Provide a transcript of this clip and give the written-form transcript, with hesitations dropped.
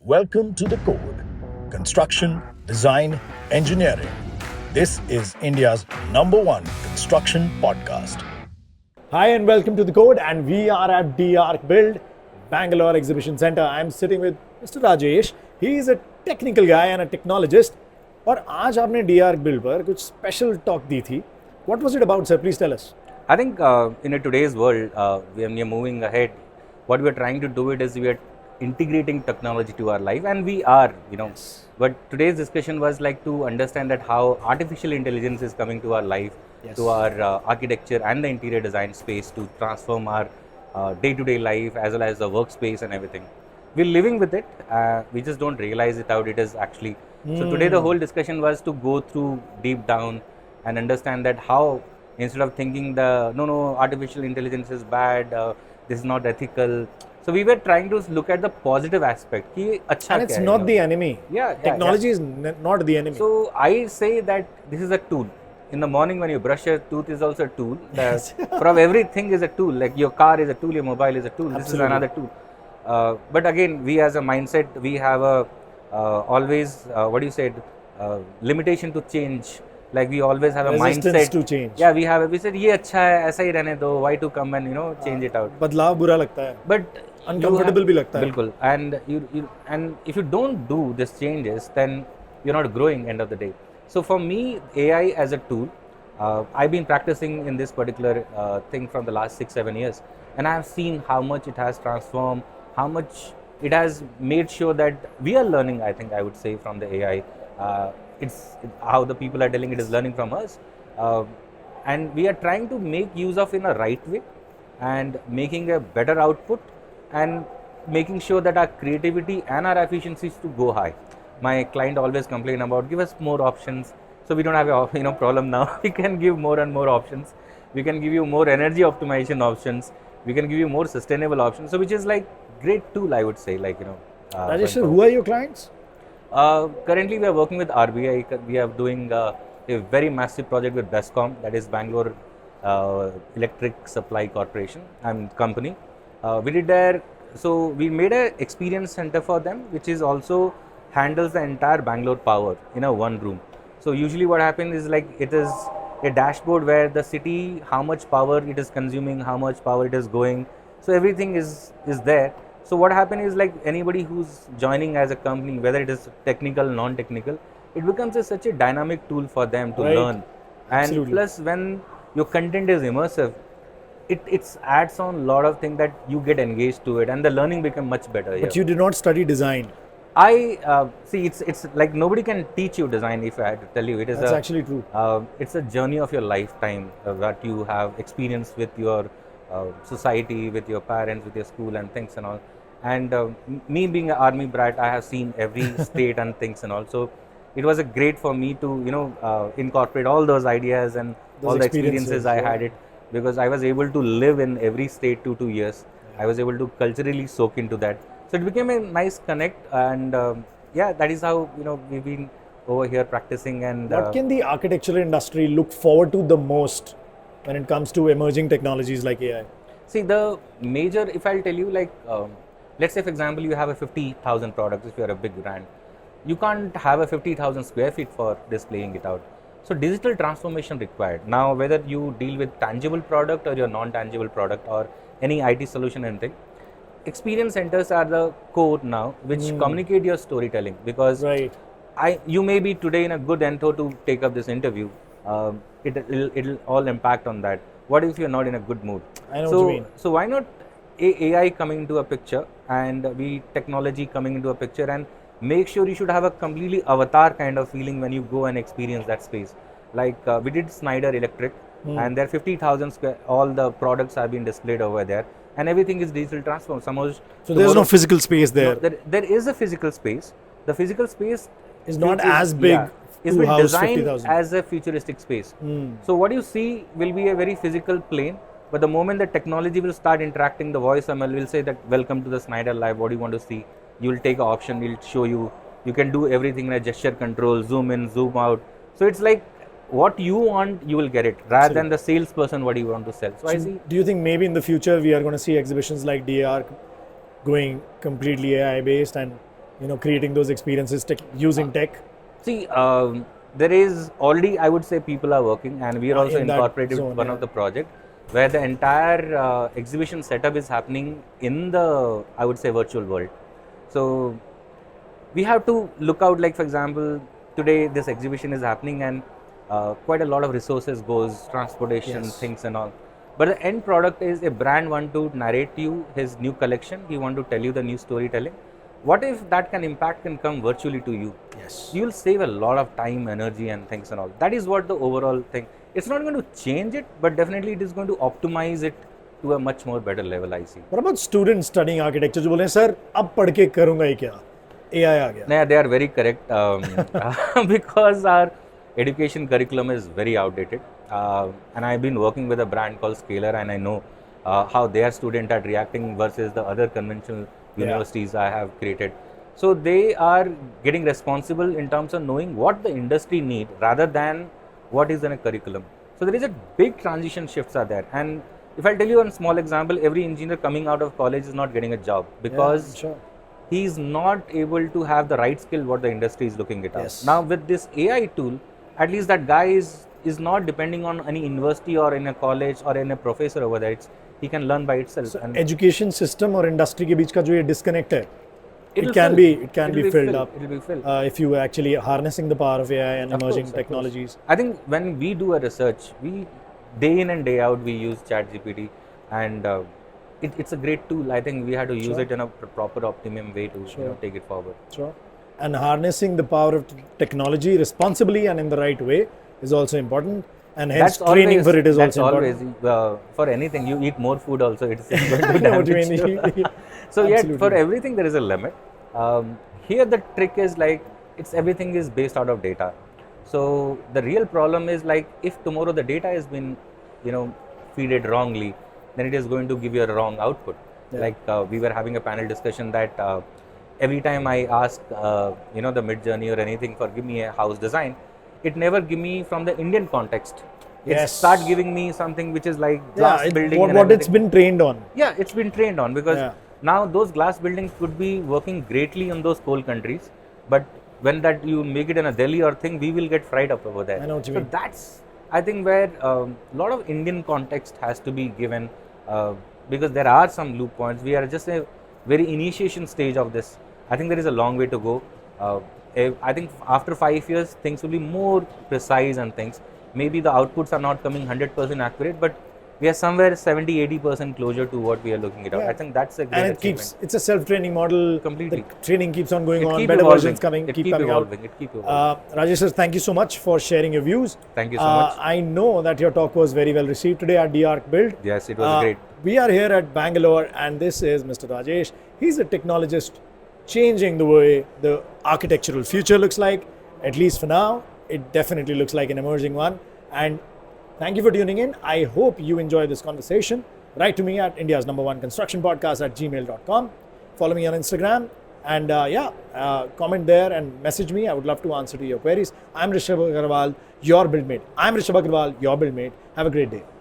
Welcome to The Code. Construction, design, engineering. This is India's #1 construction podcast. Hi and welcome to The Code, and we are at Build, Bangalore Exhibition Center. I'm sitting with Mr. Rajesh. He is a technical guy and a technologist. और आज आपने Build पर कुछ special talk दी थी. What was it about, sir? Please tell us. I think in today's world, we are moving ahead. What we are trying to do is we are integrating technology to our life, and we are, Yes. But today's discussion was like to understand that how artificial intelligence is coming to our life, Yes. to our architecture and the interior design space to transform our day-to-day life as well as the workspace and everything. We're living with it. We just don't realize it how it is actually. So today the whole discussion was to go through deep down and understand that how, instead of thinking no, artificial intelligence is bad, this is not ethical. So we were trying to look at the positive aspect. Ki acha And it's kya hai, not the enemy. Yeah, Technology is not the enemy. So I say that this is a tool. In the morning when you brush your tooth is also a tool. Yes. From everything is a tool. Like your car is a tool, your mobile is a tool. This is another tool. But again, we as a mindset, we have a always limitation to change. Like we always have a Resistance mindset to change. Yeah, we said ये अच्छा है, ऐसा ही रहने दो. Why to come and change it out? बदलाव बुरा लगता है. But Uncomfortable भी लगता है. बिल्कुल. And if you don't do these changes, then you're not growing end of the day. So for me, AI as a tool, I've been practicing in this particular thing from the last 6-7 years, and I have seen how much it has transformed, how much it has made sure that we are learning. I think I would say from the AI, it's how the people are telling it is learning from us, and we are trying to make use of in a right way, and making a better output, and making sure that our creativity and our efficiencies to go high. My client always complain about give us more options, so we don't have a problem now. We can give more and more options. We can give you more energy optimization options. We can give you more sustainable options. So which is like great tool, I would say. Rajesh sir, who are your clients? Currently, we are working with RBI. We are doing a very massive project with BESCOM, that is Bangalore Electric Supply Corporation and company. We did there. So we made a experience center for them, which is also handles the entire Bangalore power in a one room. So usually what happens is like it is a dashboard where the city, how much power it is consuming, how much power it is going. So everything is there. So what happens is like anybody who's joining as a company, whether it is technical, non-technical, it becomes such a dynamic tool for them to learn. And Absolutely. plus when your content is immersive, it adds on a lot of things that you get engaged to it, and the learning become much better. But you did not study design. I see. It's like nobody can teach you design. If I had to tell you, it is That's actually true. It's a journey of your lifetime that you have experienced with your society, with your parents, with your school and things and all. And me being an army brat, I have seen every state and things and all. So it was a great for me to incorporate all those ideas and Those all the experiences I yeah. had it, because I was able to live in every state 2 years. I was able to culturally soak into that. So it became a nice connect, and that is how we've been over here practicing. And What can the architectural industry look forward to the most when it comes to emerging technologies like AI? see the major, if I'll tell you, like let's say for example you have a 50,000 products. If you're a big brand, you can't have a 50,000 square feet for displaying it out. So digital transformation required. Now whether you deal with tangible product or your non-tangible product or any IT solution and thing, experience centers are the core now, which communicate your storytelling, because Right. you may be today in a good entho to take up this interview. It'll all impact on that. What if you're not in a good mood? I know what you mean. So why not AI coming into a picture, and technology coming into a picture, and make sure you should have a completely avatar kind of feeling when you go and experience that space. Like we did Snyder Electric, and there 50,000 square, all the products have been displayed over there, and everything is digital transformed. So there's no physical space there. There is a physical space. The physical space Is not as big it's to been house designed 50,000. as a futuristic space. So what you see will be a very physical plane, but the moment the technology will start interacting, the voice ML will say that welcome to the Snyder Live, what do you want to see? You will take an option, it will show you. You can do everything in a gesture control, zoom in, zoom out. So it's like what you want, you will get it, rather than the salesperson what you want to sell. So I see. Do you think maybe in the future we are going to see exhibitions like DAR going completely AI based, and creating those experiences using tech? See, there is already, I would say, people are working, and we are also in that incorporated zone, one yeah. of the project where the entire exhibition setup is happening in the, I would say, virtual world. So we have to look out, like for example, today this exhibition is happening, and quite a lot of resources goes, transportation, Yes. things and all. But the end product is a brand want to narrate you his new collection. He want to tell you the new storytelling. What if that can impact can come virtually to you? Yes. You'll save a lot of time, energy, and things and all. That is what the overall thing. It's not going to change it, but definitely it is going to optimize it to a much more better level. I see. What about students studying architecture? जो बोले हैं sir अब पढ़ के करूँगा ही क्या? AI आ गया. Yeah, they are very correct because our education curriculum is very outdated. And I've been working with a brand called Scalar, and I know how their students are reacting versus the other conventional universities I have created. So they are getting responsible in terms of knowing what the industry need rather than what is in a curriculum. So there is a big transition shifts are there. And if I tell you one small example, every engineer coming out of college is not getting a job because Sure. he is not able to have the right skill what the industry is looking at. Yes. Now with this AI tool, at least that guy is not depending on any university or in a college or in a professor over there. He can learn by itself. So and education system और industry के बीच का जो ये disconnect है, it'll it can fill. be filled up It will be filled. if you actually harnessing the power of AI and Of emerging course, of technologies. course. I think when we do a research, we day in and day out we use ChatGPT, and it's a great tool. I think we have to use Sure. it in a proper optimum way to Sure. take it forward. Sure. And harnessing the power of technology responsibly and in the right way is also important. And hence training for it is that's also always, important. for anything, you eat more food also, it's going to I know what you damage mean. you. So yet Absolutely. for everything there is a limit. Here the trick is like everything is based out of data. So the real problem is like if tomorrow the data has been feed it wrongly, then it is going to give you a wrong output. Yeah. Like we were having a panel discussion that every time I ask the Mid Journey or anything for give me a house design, it never give me from the Indian context. It Yes. start giving me something which is like glass building. What and it's everything. been trained on. Yeah, it's been trained on because Yeah. now those glass buildings could be working greatly in those cold countries, but when that you make it in a Delhi or thing, we will get fried up over there. I know what you so mean. that's I think where a lot of Indian context has to be given because there are some loop points. We are just a very initiation stage of this. I think there is a long way to go. I think after 5 years, things will be more precise and things. Maybe the outputs are not coming 100% accurate, but we are somewhere 70-80% closer to what we are looking at. Yeah. I think that's a great And achievement. it's a self-training model. Completely. The training keeps on going It on. keep Better evolving. versions coming, It keep keep coming evolving. out. It keep evolving. Rajesh sir, thank you so much for sharing your views. Thank you so much. I know that your talk was very well received today at DARC Build. Yes, it was great. We are here at Bangalore, and this is Mr. Rajesh. He's a technologist changing the way the architectural future looks like. At least for now, it definitely looks like an emerging one. And thank you for tuning in. I hope you enjoy this conversation. Write to me at India's #1 construction podcast at gmail.com. Follow me on Instagram. And comment there and message me. I would love to answer to your queries. I'm Rishabh Aggarwal, your BuildMate. I'm Rishabh Aggarwal, your BuildMate. Have a great day.